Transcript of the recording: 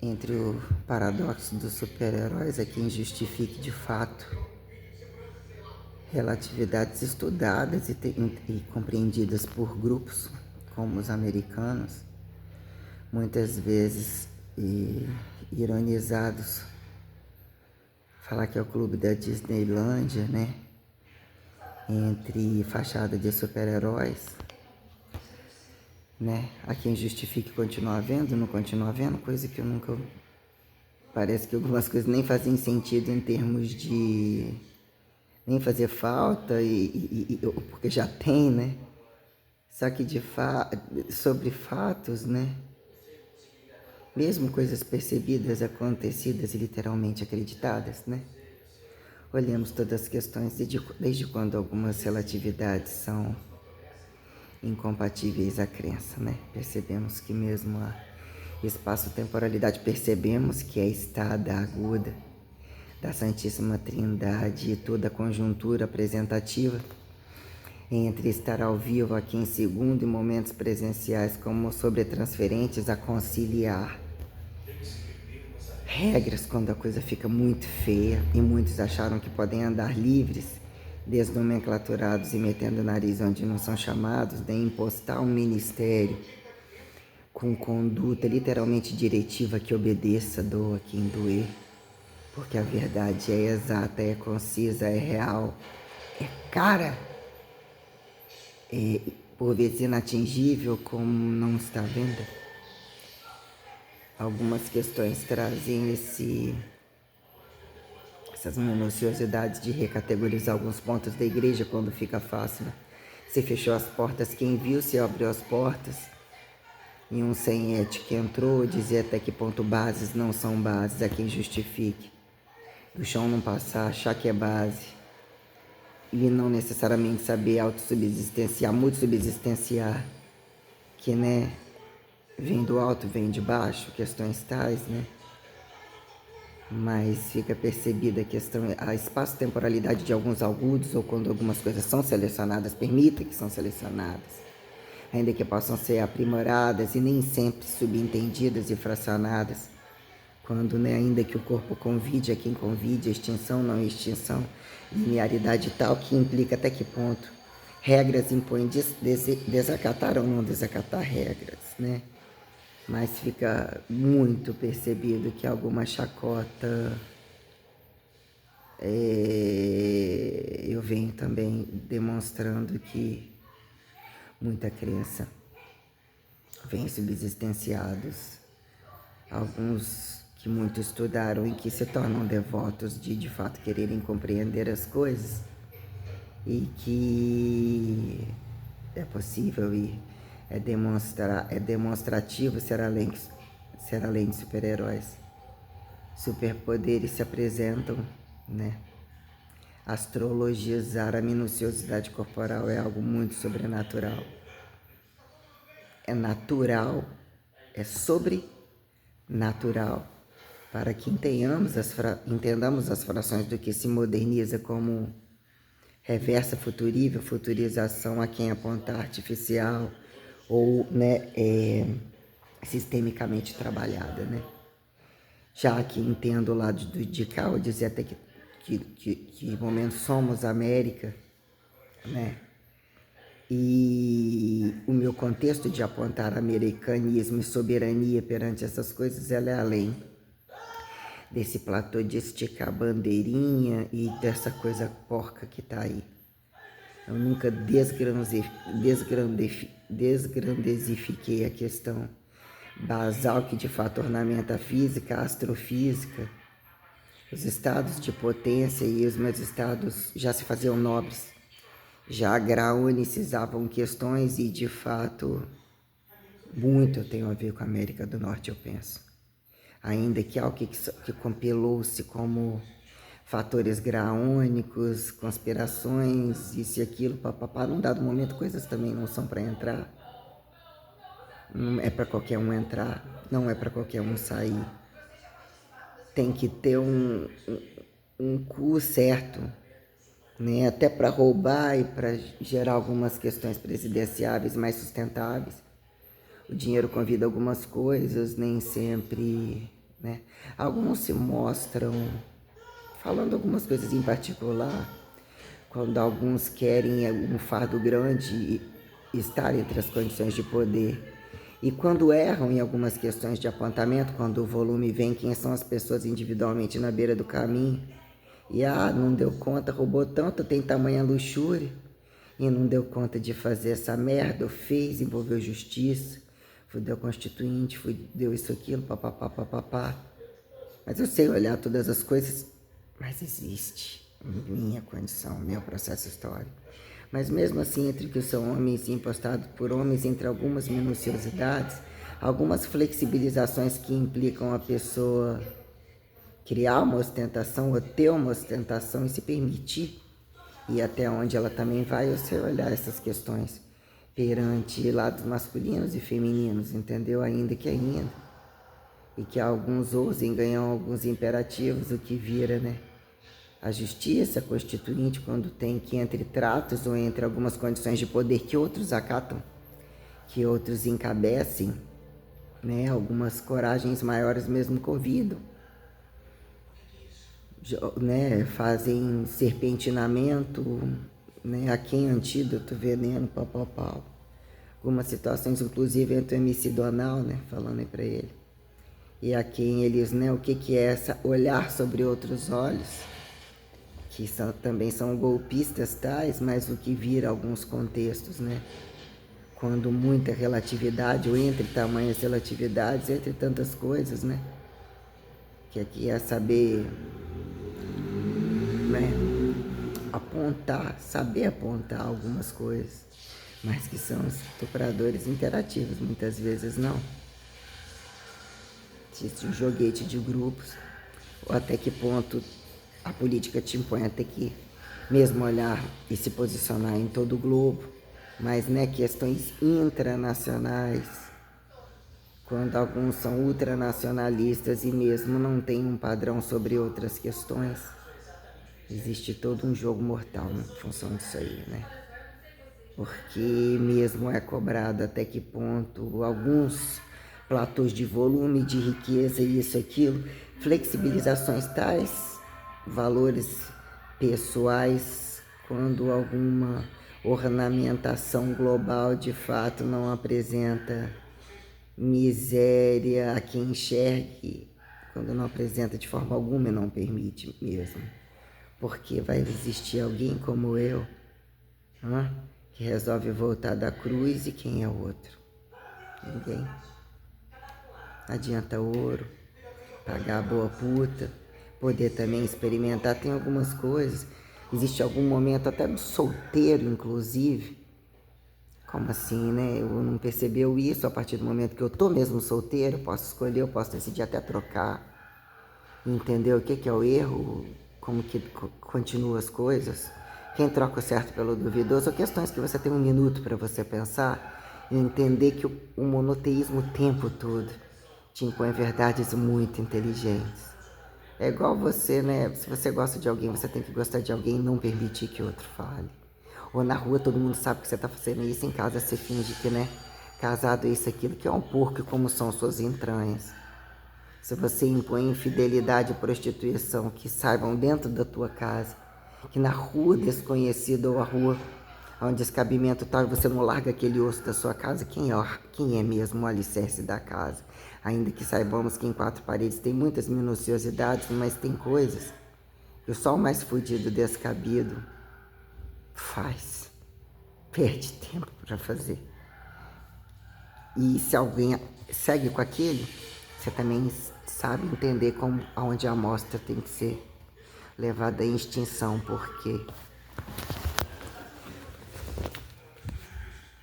entre o paradoxo dos super-heróis é quem justifique de fato relatividades estudadas e compreendidas por grupos como os americanos, muitas vezes ironizados. Falar que é o clube da Disneylândia, né? Entre fachada de super-heróis, né? Há quem justifique continuar vendo, não continuar vendo, coisa que eu nunca. Parece que algumas coisas nem fazem sentido em termos de nem fazer falta porque já tem, né? Só que sobre fatos, né? Mesmo coisas percebidas, acontecidas e literalmente acreditadas, né? Olhamos todas as questões desde quando algumas relatividades são incompatíveis à crença, né? Percebemos que mesmo a espaço-temporalidade, percebemos que a estada aguda da Santíssima Trindade e toda a conjuntura apresentativa entre estar ao vivo aqui em segundo e momentos presenciais como sobretransferentes a conciliar regras quando a coisa fica muito feia e muitos acharam que podem andar livres, desnomenclaturados e metendo o nariz onde não são chamados, de impostar um ministério com conduta literalmente diretiva que obedeça, doa quem doer, porque a verdade é exata, é concisa, é real, é cara, é por vezes inatingível como não está à venda. Algumas questões trazem essas minuciosidades de recategorizar alguns pontos da igreja quando fica fácil, né? Se fechou as portas, quem viu, se abriu as portas. E um sem ética entrou, dizer até que ponto bases não são bases, a quem justifique. Do chão não passar, achar que é base. E não necessariamente saber autossubsistenciar, multissubsistenciar. Que, né, vem do alto, vem de baixo, questões tais, né? Mas fica percebida a questão, a espaço-temporalidade de alguns agudos, ou quando algumas coisas são selecionadas, permita que são selecionadas, ainda que possam ser aprimoradas e nem sempre subentendidas e fracionadas, quando, né, ainda que o corpo convide a quem convide, extinção, não extinção, linearidade tal, que implica até que ponto regras impõem desacatar ou não desacatar regras, né? Mas fica muito percebido que alguma chacota eu venho também demonstrando que muita crença vem subsistenciados, alguns que muito estudaram e que se tornam devotos de fato quererem compreender as coisas, e que é possível e é demonstrativo ser além de super-heróis. Superpoderes se apresentam, né? Astrologizar a minuciosidade corporal é algo muito sobrenatural. É natural, é sobrenatural, para que entendamos as frações do que se moderniza como reversa futurível, futurização a quem apontar artificial ou, né, sistemicamente trabalhada, né? Já que entendo o lado de cá, eu dizer até que momento somos América, né? E o meu contexto de apontar americanismo e soberania perante essas coisas, ela é além desse platô de esticar bandeirinha e dessa coisa porca que tá aí. Eu nunca desgrandecifiquei a questão basal que de fato ornamenta a física, a astrofísica. Os estados de potência e os meus estados já se faziam nobres, já graunicizavam questões e de fato muito eu tenho a ver com a América do Norte, eu penso. Ainda que algo que compilou-se como fatores graônicos, conspirações, isso e aquilo, papapá, num dado momento coisas também não são para entrar. Não é para qualquer um entrar, não é para qualquer um sair. Tem que ter um cu certo, né? Até para roubar e para gerar algumas questões presidenciáveis mais sustentáveis. O dinheiro convida algumas coisas, nem sempre né? Alguns se mostram falando algumas coisas em particular, quando alguns querem um fardo grande e estar entre as condições de poder. E quando erram em algumas questões de apontamento, quando o volume vem, quem são as pessoas individualmente na beira do caminho, e não deu conta, roubou tanto, tem tamanha luxúria, e não deu conta de fazer essa merda, fez, envolveu justiça, fudeu constituinte, deu isso, aquilo, papapá, papapá. Mas eu sei olhar todas as coisas, mas existe minha condição, meu processo histórico. Mas mesmo assim, entre que são homens impostados por homens, entre algumas minuciosidades, algumas flexibilizações que implicam a pessoa criar uma ostentação ou ter uma ostentação e se permitir, e até onde ela também vai, você olhar essas questões perante lados masculinos e femininos, entendeu? Ainda. E que alguns ousem ganhar alguns imperativos, o que vira, né? A justiça constituinte, quando tem que entre tratos ou entre algumas condições de poder que outros acatam, que outros encabecem, né? Algumas coragens maiores mesmo convidam, né? Fazem serpentinamento, né? A quem antídoto, veneno, pau. Algumas situações, inclusive, entre o MC Donal, né? Falando aí pra ele. E a quem eles, né? O que é essa olhar sobre outros olhos, que também são golpistas tais, mas o que vira alguns contextos, né? Quando muita relatividade, ou entre tamanhas relatividades, entre tantas coisas, né? Que aqui é saber, né? Saber apontar algumas coisas, mas que são estupradores interativos, muitas vezes não. Existe um joguete de grupos, ou até que ponto a política te impõe a ter que mesmo olhar e se posicionar em todo o globo, mas, né, questões intranacionais, quando alguns são ultranacionalistas e mesmo não tem um padrão sobre outras questões, existe todo um jogo mortal em função disso aí, né? Porque mesmo é cobrado até que ponto alguns platôs de volume, de riqueza, isso, aquilo, flexibilizações tais, valores pessoais, quando alguma ornamentação global de fato não apresenta miséria a quem enxergue, quando não apresenta de forma alguma e não permite mesmo. Porque vai existir alguém como eu, que resolve voltar da cruz, e quem é o outro? Ninguém. Adianta ouro, pagar a boa puta, poder também experimentar. Tem algumas coisas, existe algum momento até do solteiro, inclusive. Como assim, né? Eu não percebeu isso a partir do momento que eu tô mesmo solteiro, posso escolher, eu posso decidir até trocar. Entendeu o que é o erro, como que continua as coisas, quem troca o certo pelo duvidoso, ou questões que você tem um minuto para você pensar e entender que o monoteísmo o tempo todo te impõe verdades muito inteligentes. É igual você, né? Se você gosta de alguém, você tem que gostar de alguém e não permitir que outro fale. Ou na rua todo mundo sabe que você tá fazendo isso, em casa você finge que, né? Casado é isso, aquilo, que é um porco, e como são suas entranhas. Se você impõe infidelidade e prostituição, que saibam dentro da tua casa, que na rua desconhecida ou a rua onde descabimento tal, você não larga aquele osso da sua casa, quem é mesmo o alicerce da casa? Ainda que saibamos que em quatro paredes tem muitas minuciosidades, mas tem coisas que só o mais fudido descabido faz. Perde tempo para fazer. E se alguém segue com aquele, você também sabe entender aonde a amostra tem que ser levada em extinção, porque